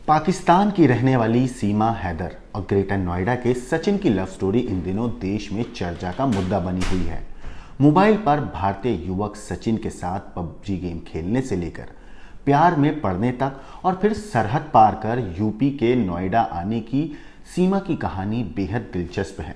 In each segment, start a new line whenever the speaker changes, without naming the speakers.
पाकिस्तान की रहने वाली सीमा हैदर और ग्रेटर नोएडा के सचिन की लव स्टोरी इन दिनों देश में चर्चा का मुद्दा बनी हुई है। मोबाइल पर भारतीय युवक सचिन के साथ पबजी गेम खेलने से लेकर प्यार में पड़ने तक और फिर सरहद पार कर यूपी के नोएडा आने की सीमा की कहानी बेहद दिलचस्प है।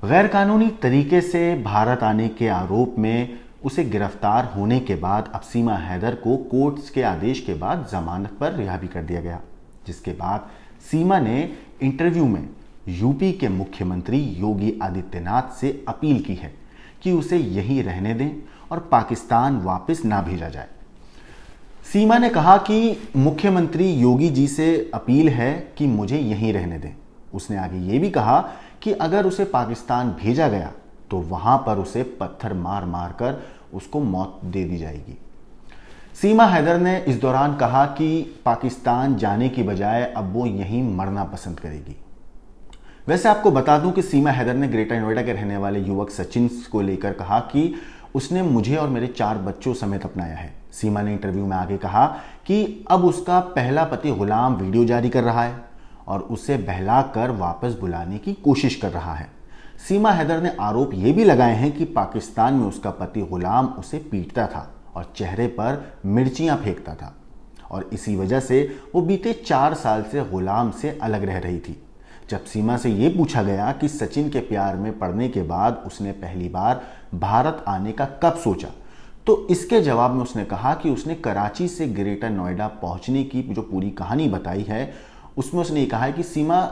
गैर कानूनी तरीके से भारत आने के आरोप में उसे गिरफ्तार होने के बाद अब सीमा हैदर को कोर्ट्स के आदेश के बाद जमानत पर रिहा भी कर दिया गया, जिसके बाद सीमा ने इंटरव्यू में यूपी के मुख्यमंत्री योगी आदित्यनाथ से अपील की है कि उसे यहीं रहने दें और पाकिस्तान वापस ना भेजा जाए। सीमा ने कहा कि मुख्यमंत्री योगी जी से अपील है कि मुझे यहीं रहने दें। उसने आगे ये भी कहा कि अगर उसे पाकिस्तान भेजा गया तो वहां पर उसे पत्थर मार मार कर उसको मौत दे दी जाएगी। सीमा हैदर ने इस दौरान कहा कि पाकिस्तान जाने की बजाय अब वो यहीं मरना पसंद करेगी। वैसे आपको बता दूं कि सीमा हैदर ने ग्रेटर नोएडा के रहने वाले युवक सचिन को लेकर कहा कि उसने मुझे और मेरे 4 बच्चों समेत अपनाया है। सीमा ने इंटरव्यू में आगे कहा कि अब उसका पहला पति गुलाम वीडियो जारी कर रहा है और उसे बहलाकर वापस बुलाने की कोशिश कर रहा है। सीमा हैदर ने आरोप ये भी लगाए हैं कि पाकिस्तान में उसका पति गुलाम उसे पीटता था और चेहरे पर मिर्चियां फेंकता था और इसी वजह से वो बीते 4 साल से गुलाम से अलग रह रही थी। जब सीमा से ये पूछा गया कि सचिन के प्यार में पड़ने के बाद उसने पहली बार भारत आने का कब सोचा, तो इसके जवाब में उसने कहा कि उसने कराची से ग्रेटर नोएडा पहुंचने की जो पूरी कहानी बताई है उसमें उसने ये कहा है कि सीमा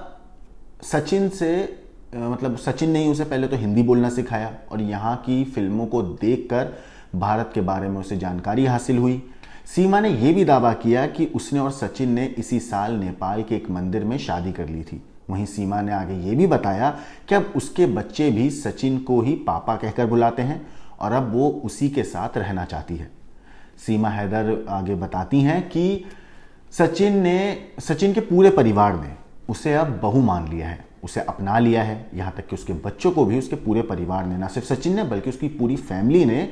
सचिन से सचिन ने ही उसे पहले तो हिंदी बोलना सिखाया और यहाँ की फिल्मों को देखकर भारत के बारे में उसे जानकारी हासिल हुई। सीमा ने यह भी दावा किया कि उसने और सचिन ने इसी साल नेपाल के एक मंदिर में शादी कर ली थी। वहीं सीमा ने आगे ये भी बताया कि अब उसके बच्चे भी सचिन को ही पापा कहकर बुलाते हैं और अब वो उसी के साथ रहना चाहती है। सीमा हैदर आगे बताती हैं कि सचिन के पूरे परिवार ने उसे अब बहू मान लिया है, उसे अपना लिया है। यहाँ तक कि उसके बच्चों को भी उसके पूरे परिवार ने, ना सिर्फ सचिन ने बल्कि उसकी पूरी फैमिली ने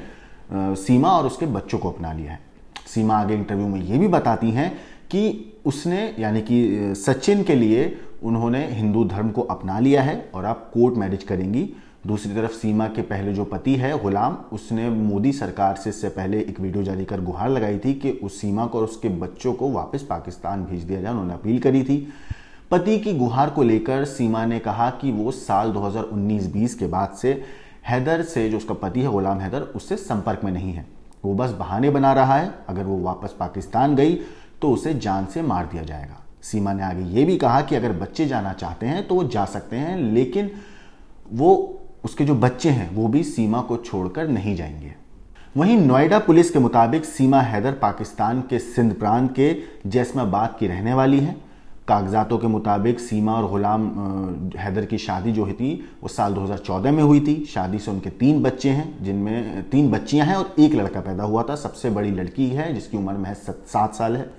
सीमा और उसके बच्चों को अपना लिया है। सीमा आगे इंटरव्यू में ये भी बताती हैं कि उसने यानी कि सचिन के लिए उन्होंने हिंदू धर्म को अपना लिया है और अब कोर्ट मैरिज करेंगी। दूसरी तरफ सीमा के पहले जो पति है गुलाम, उसने मोदी सरकार से इससे पहले एक वीडियो जारी कर गुहार लगाई थी कि उस सीमा को और उसके बच्चों को वापस पाकिस्तान भेज दिया जाए। उन्होंने अपील करी थी। पति की गुहार को लेकर सीमा ने कहा कि वो साल 2019-20 के बाद से हैदर से, जो उसका पति है गुलाम हैदर, उससे संपर्क में नहीं है। वो बस बहाने बना रहा है। अगर वो वापस पाकिस्तान गई तो उसे जान से मार दिया जाएगा। सीमा ने आगे ये भी कहा कि अगर बच्चे जाना चाहते हैं तो वो जा सकते हैं, लेकिन वो उसके जो बच्चे हैं वो भी सीमा को छोड़कर नहीं जाएंगे। वहीं नोएडा पुलिस के मुताबिक सीमा हैदर पाकिस्तान के सिंध प्रांत के जैसमाबाद की रहने वाली है। कागजातों के मुताबिक सीमा और गुलाम हैदर की शादी जो थी वो साल 2014 में हुई थी। शादी से उनके 3 बच्चे हैं, जिनमें 3 बच्चियां हैं और 1 लड़का पैदा हुआ था। सबसे बड़ी लड़की है जिसकी उम्र महज 7 साल है।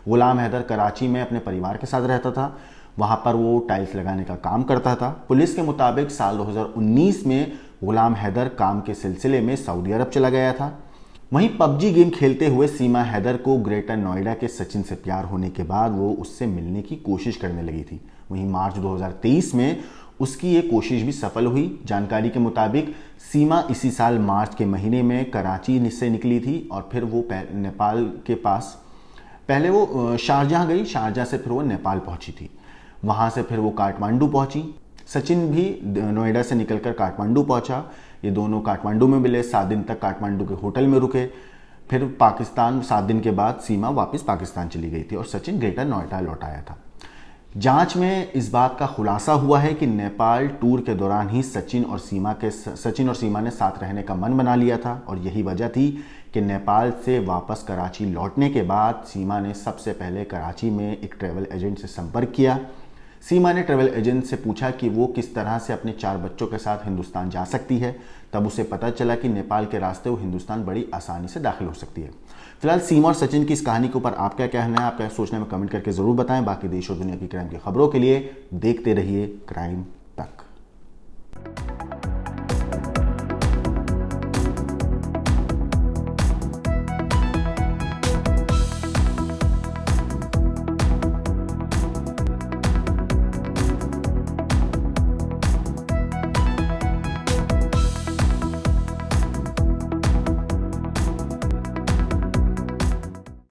गुलाम हैदर कराची में अपने परिवार के साथ रहता था। वहां पर वो टाइल्स लगाने का काम करता था। पुलिस के मुताबिक साल 2019 में गुलाम हैदर काम के सिलसिले में सऊदी अरब चला गया था। वहीं पबजी गेम खेलते हुए सीमा हैदर को ग्रेटर नोएडा के सचिन से प्यार होने के बाद वो उससे मिलने की कोशिश करने लगी थी। वहीं मार्च 2023 में उसकी ये कोशिश भी सफल हुई। जानकारी के मुताबिक सीमा इसी साल मार्च के महीने में कराची से निकली थी और फिर वो नेपाल के पास, पहले वो शारजाह गई, शारजाह से फिर वो नेपाल पहुंची थी। वहां से फिर वो काठमांडू पहुंची। सचिन भी नोएडा से निकलकर काठमांडू पहुंचा। ये दोनों काठमांडू में मिले। 7 दिन तक काठमांडू के होटल में रुके। फिर पाकिस्तान 7 दिन के बाद सीमा वापस पाकिस्तान चली गई थी और सचिन ग्रेटर नोएडा लौट आया था। जांच में इस बात का खुलासा हुआ है कि नेपाल टूर के दौरान ही सचिन और सीमा ने साथ रहने का मन बना लिया था और यही वजह थी कि नेपाल से वापस कराची लौटने के बाद सीमा ने सबसे पहले कराची में एक ट्रैवल एजेंट से संपर्क किया। सीमा ने ट्रैवल एजेंट से पूछा कि वो किस तरह से अपने 4 बच्चों के साथ हिंदुस्तान जा सकती है। तब उसे पता चला कि नेपाल के रास्ते वो हिंदुस्तान बड़ी आसानी से दाखिल हो सकती है। फिलहाल सीमा और सचिन की इस कहानी के ऊपर आप क्या कहना है, आप क्या सोचना है, कमेंट करके जरूर बताएं। बाकी देश और दुनिया की क्राइम की खबरों के लिए देखते रहिए क्राइम